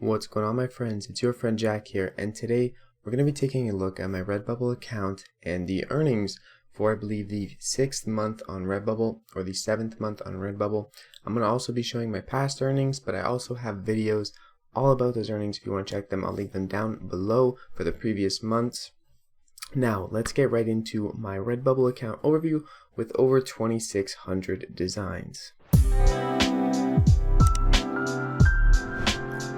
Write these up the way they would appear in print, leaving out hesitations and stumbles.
What's going on, my friends? It's your friend Jack here, and today we're going to be taking a look at my Redbubble account and the earnings for, I believe, the 6th month on Redbubble or the 7th month on Redbubble. I'm going to also be showing my past earnings, but I also have videos all about those earnings. If you want to check them, I'll link them down below for the previous months. Now, let's get right into my Redbubble account overview with over 2,600 designs.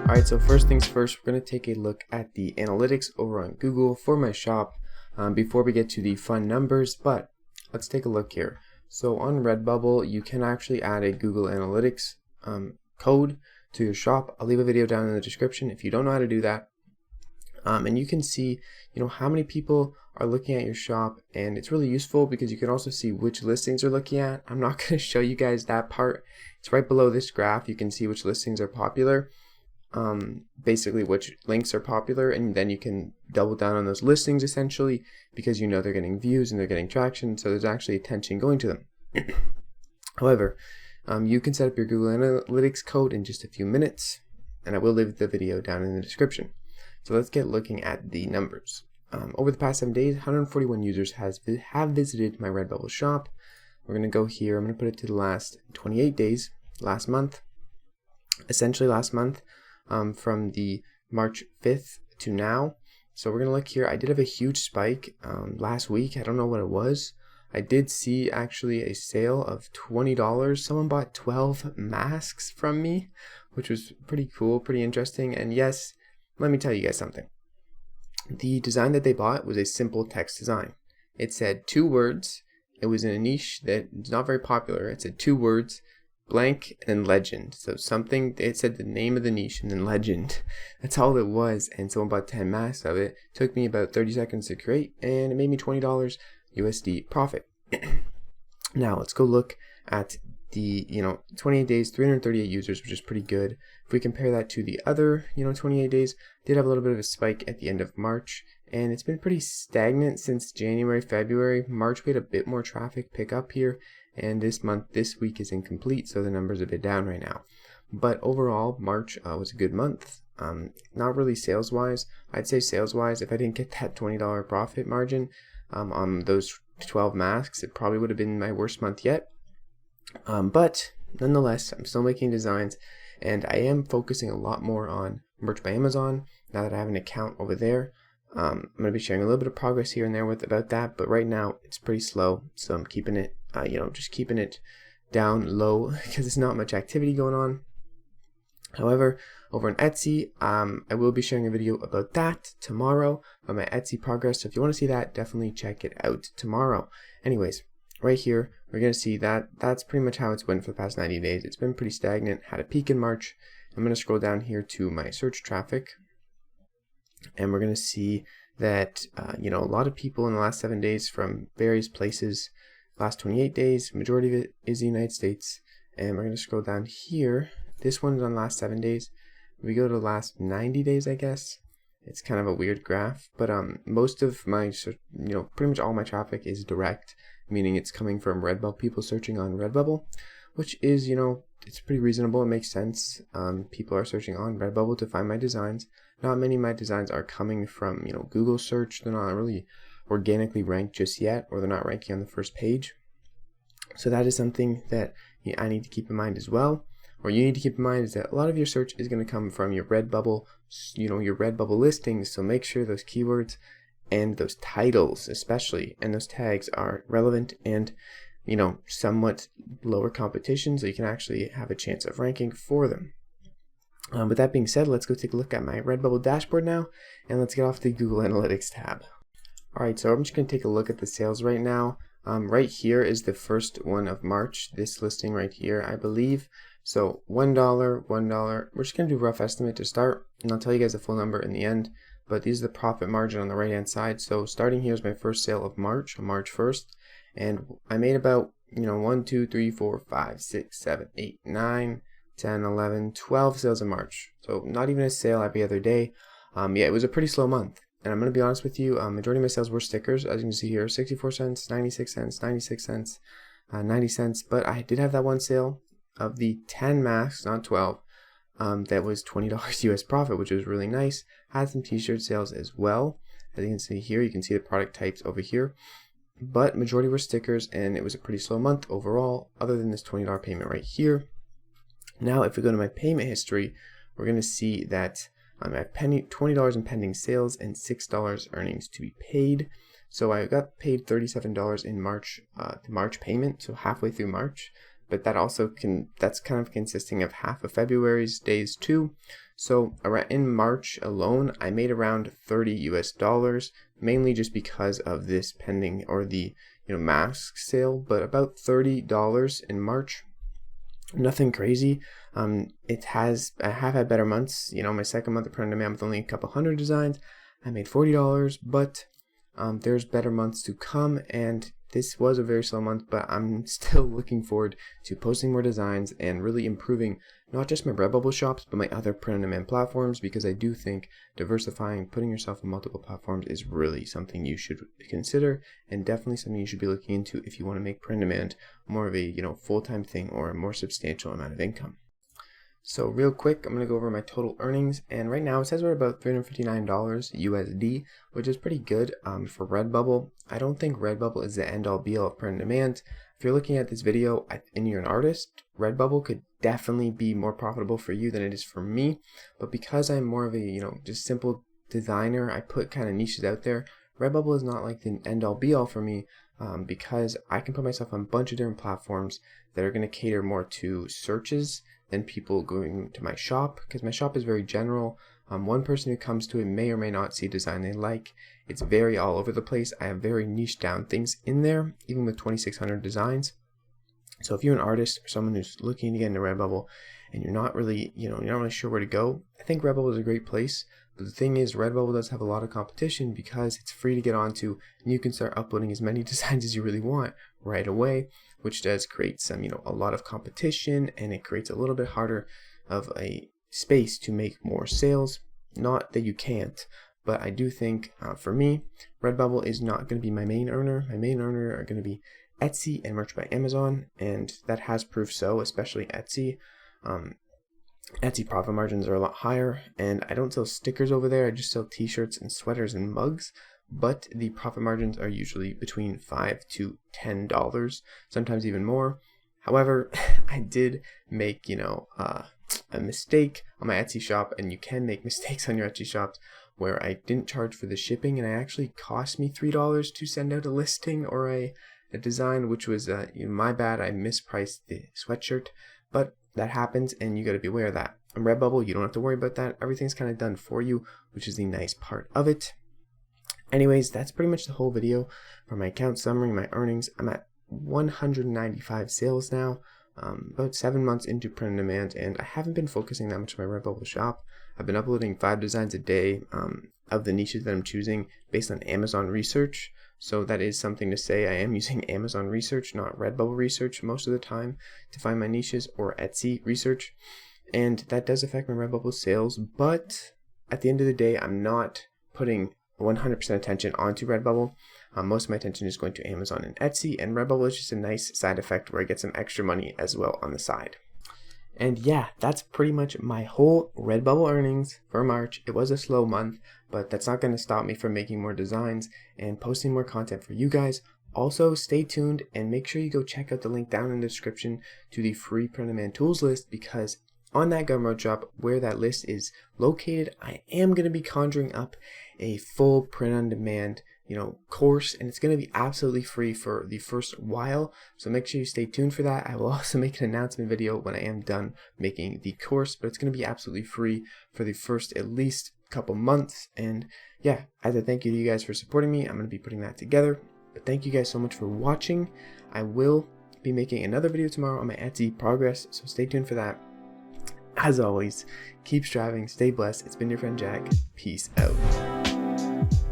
Alright, so first things first, we're going to take a look at the analytics over on Google for my shop before we get to the fun numbers, but let's take a look here. So on Redbubble, you can actually add a Google Analytics code to your shop. I'll leave a video down in the description if you don't know how to do that. And you can see, how many people are looking at your shop, and it's really useful because you can also see which listings they're looking at. I'm not going to show you guys that part. It's right below this graph. You can see which listings are popular. Basically which links are popular, and then you can double down on those listings essentially because they're getting views and they're getting traction, so there's actually attention going to them. However, you can set up your Google Analytics code in just a few minutes, and I will leave the video down in the description. So let's get looking at the numbers. Over the past 7 days, 141 users have visited my Redbubble shop. We're going to go here. I'm going to put it to the last 28 days, last month, essentially last month. From the March 5th to now. So we're going to look here. I did have a huge spike last week. I don't know what it was. I did see actually a sale of $20. Someone bought 12 masks from me, which was pretty cool, pretty interesting. And yes, let me tell you guys something. The design that they bought was a simple text design. It said 2 words. It was in a niche that is not very popular. It said 2 words, blank, and legend. So something, it said the name of the niche and then legend. That's all it was, and someone bought 10 masks of it. Took me about 30 seconds to create, and it made me $20 USD profit. Now let's go look at the 28 days, 338 users, which is pretty good. If we compare that to the other 28 days, did have a little bit of a spike at the end of March, and it's been pretty stagnant since January, February. March, we had a bit more traffic pick up here, and this week is incomplete, so the numbers are a bit down right now. But overall, March was a good month. Not really sales wise. I'd say sales wise, if I didn't get that $20 profit margin on those 12 masks, it probably would have been my worst month yet. But nonetheless, I'm still making designs, and I am focusing a lot more on merch by Amazon now that I have an account over there. I'm going to be sharing a little bit of progress here and there about that, but right now it's pretty slow, so I'm keeping it just keeping it down low because there's not much activity going on. However, over on Etsy, I will be sharing a video about that tomorrow on my Etsy progress. So if you want to see that, definitely check it out tomorrow. Anyways, right here, we're going to see that that's pretty much how it's been for the past 90 days. It's been pretty stagnant, had a peak in March. I'm going to scroll down here to my search traffic, and we're going to see that, a lot of people in the last 7 days from various places. Last 28 days, majority of it is the United States, and we're going to scroll down here. This one's on last 7 days. We go to last 90 days, I guess. It's kind of a weird graph, but most of my, pretty much all my traffic is direct, meaning it's coming from Redbubble, people searching on Redbubble, which is, it's pretty reasonable. It makes sense. People are searching on Redbubble to find my designs. Not many of my designs are coming from, Google search. They're not really organically ranked just yet, or they're not ranking on the first page. So that is something that I need to keep in mind as well, or you need to keep in mind, is that a lot of your search is going to come from your Redbubble, your Redbubble listings. So make sure those keywords and those titles especially and those tags are relevant and somewhat lower competition, so you can actually have a chance of ranking for them. With that being said, let's go take a look at my Redbubble dashboard now, and let's get off the Google Analytics tab. Alright, so I'm just going to take a look at the sales right now. Right here is the first one of March, this listing right here, I believe. So $1, $1. We're just going to do a rough estimate to start, and I'll tell you guys the full number in the end. But these are the profit margin on the right hand side. So starting here is my first sale of March, on March 1st. And I made about, 1, 2, 3, 4, 5, 6, 7, 8, 9, 10, 11, 12 sales in March. So not even a sale every other day. Yeah, it was a pretty slow month. And I'm going to be honest with you, majority of my sales were stickers, as you can see here, 64 cents, 96 cents, 96 cents, 90 cents. But I did have that one sale of the 10 masks, not 12, that was $20 US profit, which was really nice. Had some t-shirt sales as well. As you can see here, you can see the product types over here. But majority were stickers, and it was a pretty slow month overall, other than this $20 payment right here. Now, if we go to my payment history, we're going to see that I have $20 in pending sales and $6 earnings to be paid. So I got paid $37 in March, the March payment, so halfway through March. But that also that's kind of consisting of half of February's days too. So in March alone, I made around $30 US, mainly just because of this pending or the mask sale, but about $30 in March. Nothing crazy. I have had better months. My second month of print on demand with only a couple hundred designs, I made $40, but there's better months to come, and this was a very slow month, but I'm still looking forward to posting more designs and really improving not just my Redbubble shops, but my other print-on-demand platforms, because I do think diversifying, putting yourself on multiple platforms is really something you should consider, and definitely something you should be looking into if you want to make print-on-demand more of a full-time thing or a more substantial amount of income. So real quick, I'm going to go over my total earnings, and right now it says we're about $359 USD, which is pretty good for Redbubble. I don't think Redbubble is the end-all be-all of print on demand. If you're looking at this video and you're an artist, Redbubble could definitely be more profitable for you than it is for me, but because I'm more of a just simple designer, I put kind of niches out there. Redbubble is not like the end-all be-all for me, because I can put myself on a bunch of different platforms that are going to cater more to searches than people going to my shop, because my shop is very general. One person who comes to it may or may not see a design they like. It's very all over the place. I have very niche down things in there, even with 2,600 designs. So if you're an artist or someone who's looking to get into Redbubble and you're not really, you're not really sure where to go, I think Redbubble is a great place. But the thing is, Redbubble does have a lot of competition because it's free to get onto, and you can start uploading as many designs as you really want right away, which does create some, a lot of competition, and it creates a little bit harder of a space to make more sales. Not that you can't, but I do think for me, Redbubble is not going to be my main earner. My main earner are going to be Etsy and Merch by Amazon, and that has proved so, especially Etsy. Etsy profit margins are a lot higher, and I don't sell stickers over there. I just sell t-shirts and sweaters and mugs, but the profit margins are usually between $5 to $10, sometimes even more. However, I did make, a mistake on my Etsy shop, and you can make mistakes on your Etsy shops, where I didn't charge for the shipping, and it actually cost me $3 to send out a listing or a design, which was my bad. I mispriced the sweatshirt, but that happens, and you got to be aware of that. On Redbubble, you don't have to worry about that. Everything's kind of done for you, which is the nice part of it. Anyways, that's pretty much the whole video for my account summary, my earnings. I'm at 195 sales now, about 7 months into print on demand, and I haven't been focusing that much on my Redbubble shop. I've been uploading 5 designs a day of the niches that I'm choosing based on Amazon research. So that is something to say. I am using Amazon research, not Redbubble research most of the time to find my niches, or Etsy research. And that does affect my Redbubble sales, but at the end of the day, I'm not putting 100% attention onto Redbubble. Most of my attention is going to Amazon and Etsy, and Redbubble is just a nice side effect where I get some extra money as well on the side. And yeah, that's pretty much my whole Redbubble earnings for March. It was a slow month, but that's not going to stop me from making more designs and posting more content for you guys. Also, stay tuned and make sure you go check out the link down in the description to the free print-on-demand tools list, because on that Gumroad shop where that list is located, I am going to be conjuring up a full print-on-demand course, and it's going to be absolutely free for the first while, so make sure you stay tuned for that. I will also make an announcement video when I am done making the course, but it's going to be absolutely free for the first at least couple months. And yeah, as a thank you to you guys for supporting me, I'm going to be putting that together. But thank you guys so much for watching. I will be making another video tomorrow on my Etsy progress, so stay tuned for that. As always, keep striving, stay blessed. It's been your friend Jack. Peace out.